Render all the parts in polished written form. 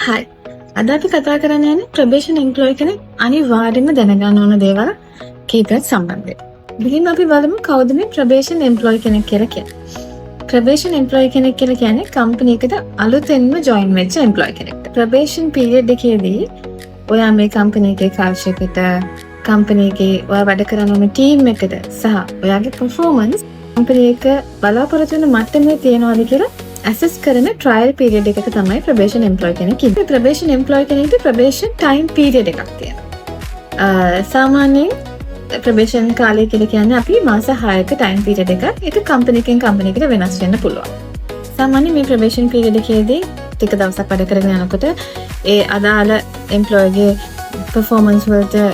හයි. අද අපි කතා කරන්න යන්නේ ප්‍රොබේෂන් එම්ප්ලොයි කෙනෙක් අනිවාර්යයෙන්ම දැනගන්න ඕන දේවල් කීපයක් සම්බන්ධයෙන්. ඉතින් අපි බලමු කවුද මේ ප්‍රොබේෂන් එම්ප්ලොයි කෙනෙක් කියලා කියන්නේ. ප්‍රොබේෂන් එම්ප්ලොයි කෙනෙක් කියලා කියන්නේ කම්පැනි එකට අලුතෙන්ම ජොයින් වෙච්ච එම්ප්ලොයි කෙනෙක්ට. ප්‍රොබේෂන් පීරියඩ් එකේදී ඔයා මේ කම්පැනි එකේ කල්චර් එකට, කම්පැනි එකේ ඔයා වැඩ කරන ඕන ටීම් එකට සහ ඔයාගේ පර්ෆෝමන්ස් කම්පැනි එක බලාපොරොත්තු වෙන මට්ටමේ තියනවාද කියලා ඇසස් කරන ට්‍රයිල් පීරියඩ් එකක තමයි ප්‍රොබේෂන් එම්ප්ලොයි කෙනෙක් ඉන්නේ. ප්‍රොබේෂන් එම්ප්ලොයි කෙනෙක්ට ප්‍රොබේෂන් ටයිම් පීරියඩ් එකක් තියෙනවා. සාමාන්‍යයෙන් ප්‍රොබේෂන් කාලය කියලා කියන්නේ අපි මාස 6ක ටයිම් පීරියඩ් එකක්. ඒක කම්පැනි එකෙන් කම්පැනි එකට වෙනස් වෙන්න පුළුවන්. සාමාන්‍යයෙන් මේ ප්‍රොබේෂන් පීරියඩ් එකේදී ටික දවසක් වැඩ කරගෙන යනකොට ඒ අදාළ එම්ප්ලොයිගේ පර්ෆෝමන්ස් වලට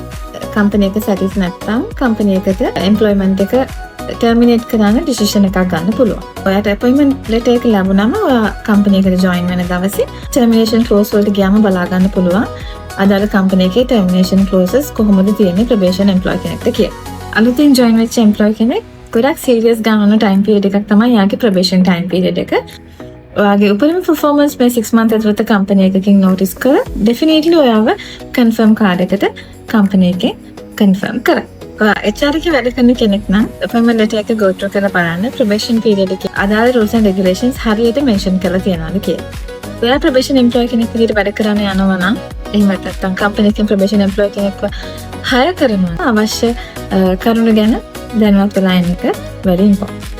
කම්පැනි එක සැටිස් නැත්නම් කම්පැනි එකට එම්ප්ලොයිමන්ට් එක ටර්මිනේට් කරන්න ඩිසිෂන් එකක් ගන්න පුළුවන්. ඔයාට අපොයින්ට්මන්ට් ලෙටර් එක ලැබුණාම ඔයා කම්පැනි එකට ජොයින් වෙන දවසේ ටර්මිනේෂන් ක්ලෝස් වලට ගියාම බලා ගන්න පුළුවන්. අදාළ කම්පැනි එකේ ටර්මිනේෂන් ක්ලෝසස් කොහොමද තියෙන්නේ ප්‍රොබේෂන් එම්ප්ලොයි කෙනෙක්ට කියලා. අලුතින් ජොයින් වෙච්ච එම්ප්ලොයි කෙනෙක් ගොඩක් සීරියස් ගන්න ටයිම් පීරියඩ් එකක් තමයි යාගේ ප්‍රොබේෂන් ටයිම් පීරියඩ් එක. ඔයාගේ උපරිම පර්ෆෝමන්ස් මේ 6 month ඇතුළත කම්පැනි එකකින් නෝටිස් කර ඩෙෆිනිට්ලි ඔයාව කන්ෆර්ම් කාඩ් එකට කම්පැනි එකෙන් කන්ෆර්ම් කරා. HR එකේ වැඩ කරන කෙනෙක් නම් අපොයින්ට්මන්ට් ලෙටර් එක go through කරලා බලන්න ප්‍රොබේෂන් පීරියඩ් එකේ අදාළ rules and regulations හරියට මෙන්ෂන් කරලා තියෙනවද කියලා. ඔයා ප්‍රොබේෂන් එම්ප්ලොයි කෙනෙක් විදිහට වැඩ කරන්න යනවා නම් එහෙම නැත්නම් කම්පැනි එකෙන් ප්‍රොබේෂන් එම්ප්ලොයි කෙනෙක්ව හයර් කරනවා අවශ්‍ය කරුණු ගැන දැනුවත් වෙලා ඉන්න එක very important.